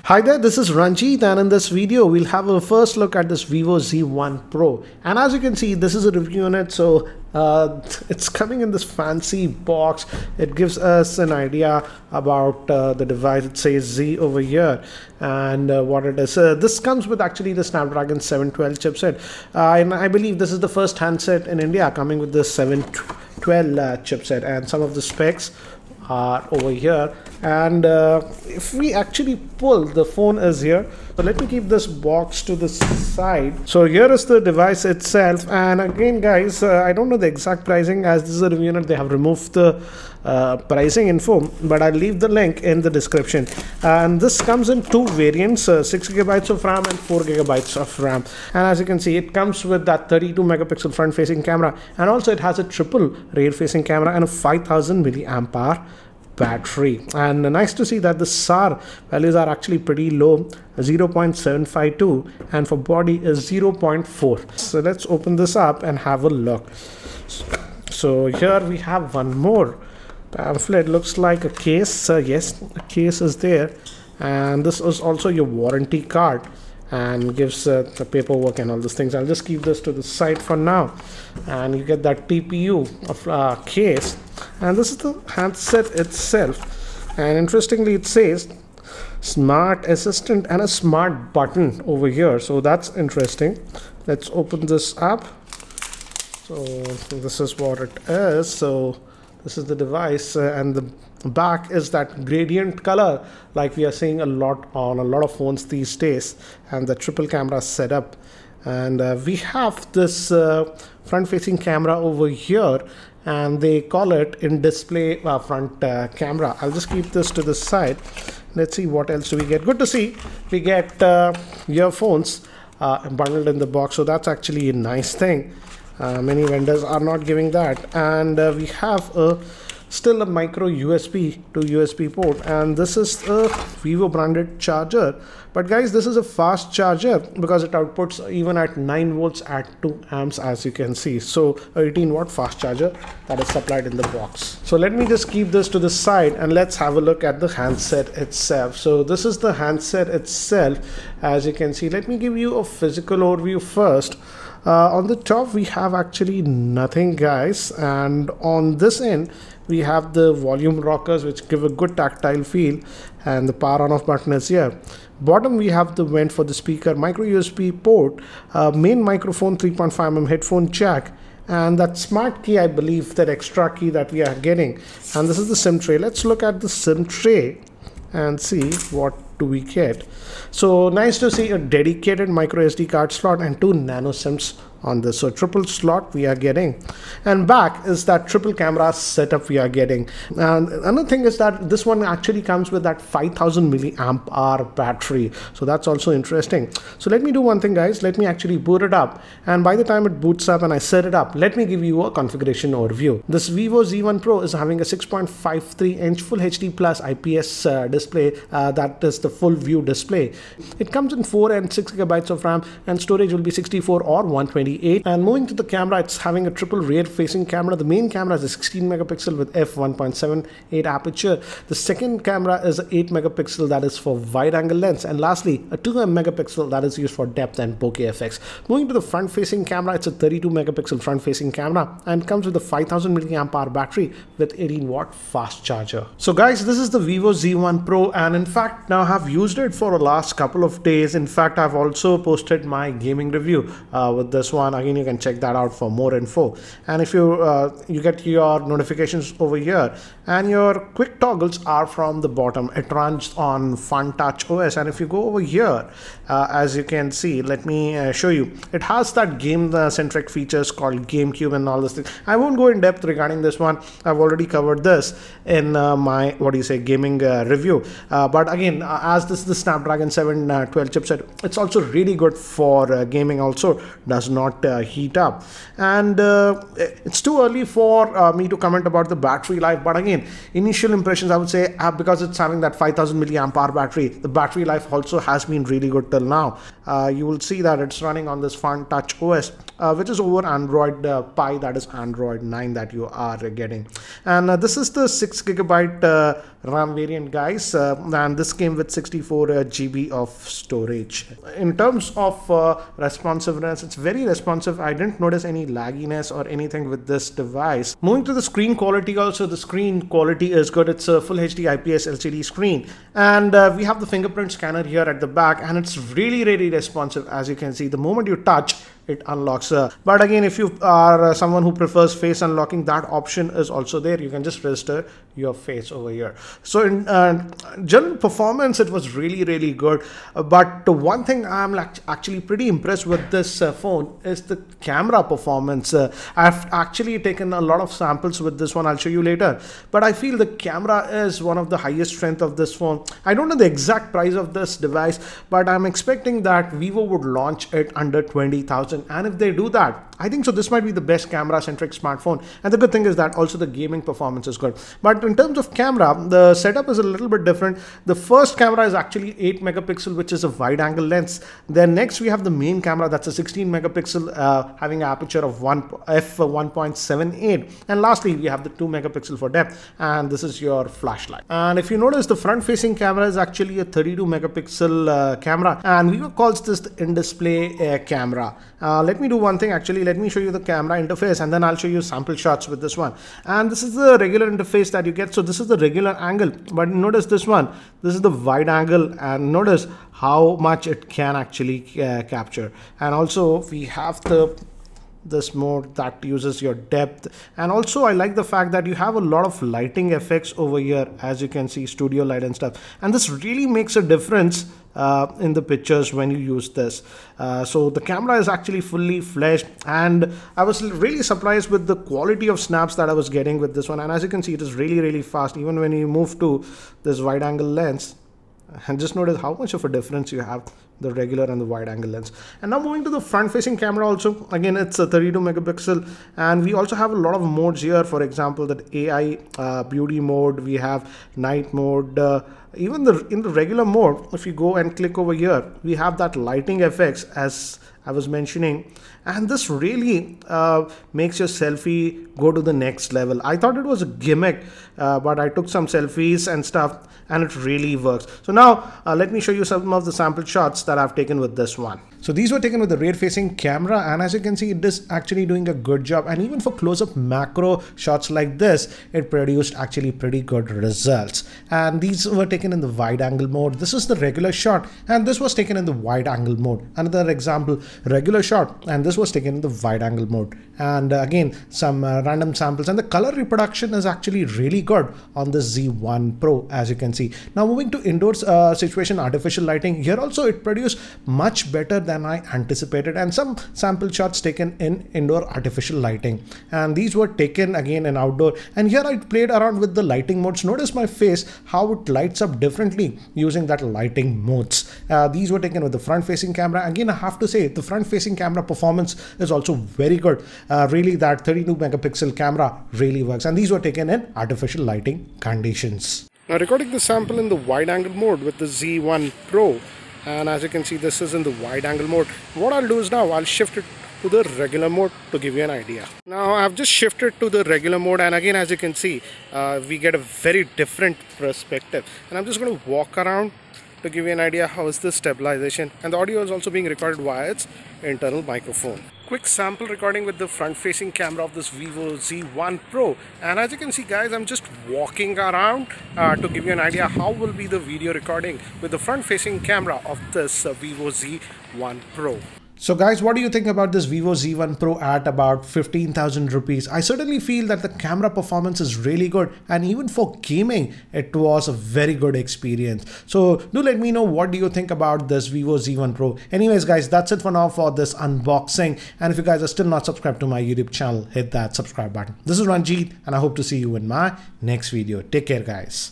Hi there, this is Ranjit, and in this video we'll have a first look at this vivo Z1Pro. And as you can see, this is a review unit, so it's coming in this fancy box. It gives us an idea about the device. It says Z over here, and what it is. This comes with actually the Snapdragon 712 chipset, and I believe this is the first handset in India coming with the 712 chipset, and some of the specs are over here. And if we actually pull, the phone is here. So let me keep this box to the side. So here is the device itself, and again guys, I don't know the exact pricing, as this is a review unit. They have removed the pricing info, but I'll leave the link in the description. And this comes in two variants, 6 GB of RAM and 4 GB of RAM. And as you can see, it comes with that 32 megapixel front facing camera, and also it has a triple rear facing camera and a 5000 milliamp hour battery. And nice to see that the SAR values are actually pretty low, 0.752, and for body is 0.4. So let's open this up and have a look. So here we have one more pamphlet. Looks like a case. Yes, a case is there, and this is also your warranty card, and gives the paperwork and all those things. I'll just keep this to the side for now, and you get that TPU of case. And this is the handset itself, and interestingly it says smart assistant and a smart button over here, so that's interesting. Let's open this up. So this is what it is. So this is the device, and the back is that gradient color like we are seeing a lot on a lot of phones these days, and the triple camera setup. And we have this front facing camera over here, and they call it in display front camera. I'll just keep this to the side. Let's see what else do we get. Good to see we get earphones bundled in the box, so that's actually a nice thing. Many vendors are not giving that. And we have still a micro USB to USB port, and this is a Vivo branded charger. But guys, this is a fast charger because it outputs even at 9 volts at 2 amps, as you can see. So 18-watt fast charger that is supplied in the box. So let me just keep this to the side, and let's have a look at the handset itself. So this is the handset itself, as you can see. Let me give you a physical overview first. On the top we have actually nothing, guys, and on this end we have the volume rockers, which give a good tactile feel, and the power on off button is here. Bottom we have the vent for the speaker, micro USB port, main microphone, 3.5mm headphone jack, and that smart key, I believe, that extra key that we are getting. And this is the SIM tray. Let's look at the SIM tray and see what do we get. So nice to see a dedicated micro SD card slot and 2 nano SIMs on this. So triple slot we are getting, and back is that triple camera setup we are getting. And another thing is that this one actually comes with that 5000 milliamp hour battery, so that's also interesting. So let me do one thing, guys. Let me actually boot it up, and by the time it boots up and I set it up, let me give you a configuration overview. This vivo Z1Pro is having a 6.53 inch full HD plus IPS display. That is the full view display. It comes in 4 and 6 GB of RAM, and storage will be 64 or 128. And moving to the camera, it's having a triple rear facing camera. The main camera is a 16 megapixel with f1.78 aperture. The second camera is an 8 megapixel that is for wide angle lens, and lastly a 2 megapixel that is used for depth and bokeh effects. Moving to the front facing camera, it's a 32 megapixel front facing camera, and comes with a 5000 milliamp hour battery with 18-watt fast charger. So guys, this is the vivo Z1Pro, and in fact now I have used it for the last couple of days. In fact, I've also posted my gaming review with this one. Again, you can check that out for more info. And if you you get your notifications over here, and your quick toggles are from the bottom. It runs on Fun Touch OS, and if you go over here, as you can see, let me show you. It has that game centric features called GameCube and all this thing. I won't go in depth regarding this one. I've already covered this in my gaming review. But again, as this is the Snapdragon 712 chipset, it's also really good for gaming. Also does not not heat up. And it's too early for me to comment about the battery life, but again, initial impressions I would say, because it's having that 5000 milliamp hour battery, the battery life also has been really good till now. You will see that it's running on this Fun Touch OS, which is over Android Pie, that is Android 9 that you are getting. And this is the 6GB RAM variant, guys, and this came with 64 GB of storage. In terms of responsiveness, it's very responsive. I didn't notice any lagginess or anything with this device. Moving to the screen quality also, the screen quality is good. It's a full HD IPS LCD screen, and we have the fingerprint scanner here at the back, and it's really responsive. As you can see, the moment you touch, it unlocks. But again, if you are someone who prefers face unlocking, that option is also there. You can just register your face over here. So in general performance, it was really good. But the one thing I'm actually pretty impressed with this phone is the camera performance. I've actually taken a lot of samples with this one. I'll show you later. But I feel the camera is one of the highest strength of this phone. I don't know the exact price of this device, but I'm expecting that Vivo would launch it under 20,000. And if they do that, I think so this might be the best camera centric smartphone. And the good thing is that also the gaming performance is good. But in terms of camera, the setup is a little bit different. The first camera is actually 8 megapixel, which is a wide angle lens. Then next we have the main camera, that's a 16 megapixel having an aperture of f1.78. And lastly, we have the 2 megapixel for depth, and this is your flashlight. And if you notice, the front facing camera is actually a 32 megapixel camera, and Vivo calls this the in-display camera. Let me do one thing actually. Let me show you the camera interface, and then I'll show you sample shots with this one. And this is the regular interface that you get. So this is the regular angle, but notice this one, this is the wide angle, and notice how much it can actually capture. And also we have this mode that uses your depth. And also I like the fact that you have a lot of lighting effects over here, as you can see, studio light and stuff, and this really makes a difference in the pictures when you use this. So the camera is actually fully fledged, and I was really surprised with the quality of snaps that I was getting with this one. And as you can see, it is really fast, even when you move to this wide angle lens. And just notice how much of a difference you have, the regular and the wide angle lens. And now moving to the front facing camera also, again it's a 32 megapixel, and we also have a lot of modes here. For example, that AI beauty mode, we have night mode, even in the regular mode, if you go and click over here, we have that lighting effects as I was mentioning, and this really makes your selfie go to the next level. I thought it was a gimmick, but I took some selfies and stuff, and it really works. So now let me show you some of the sample shots that I've taken with this one. So these were taken with the rear facing camera, and as you can see, it is actually doing a good job. And even for close-up macro shots like this, it produced actually pretty good results. And these were taken in the wide angle mode. This is the regular shot, and this was taken in the wide angle mode. Another example, regular shot, and this was taken in the wide angle mode. And again, some random samples, and the color reproduction is actually really good on the Z1 Pro, as you can see. Now moving to indoor situation, artificial lighting, here also it produced much better than I anticipated, and some sample shots taken in indoor artificial lighting, and these were taken again in outdoor. And here I played around with the lighting modes. Notice my face, how it lights up differently using that lighting modes. These were taken with the front facing camera. Again, I have to say the front facing camera performance is also very good. Really, that 32 megapixel camera really works, and these were taken in artificial lighting conditions. Now recording the sample in the wide angle mode with the Z1 Pro, and as you can see, this is in the wide angle mode. What I'll do is now I'll shift it to the regular mode to give you an idea. Now I've just shifted to the regular mode, and again, as you can see, we get a very different perspective. And I'm just going to walk around to give you an idea how is the stabilization, and the audio is also being recorded via its internal microphone. Quick sample recording with the front facing camera of this Vivo Z1 Pro, and as you can see guys, I'm just walking around to give you an idea how will be the video recording with the front facing camera of this Vivo Z1 Pro. So guys, what do you think about this Vivo Z1 Pro at about 15,000 rupees? I certainly feel that the camera performance is really good, and even for gaming, it was a very good experience. So do let me know what do you think about this Vivo Z1 Pro. Anyways guys, that's it for now for this unboxing. And if you guys are still not subscribed to my YouTube channel, hit that subscribe button. This is Ranjit, and I hope to see you in my next video. Take care guys.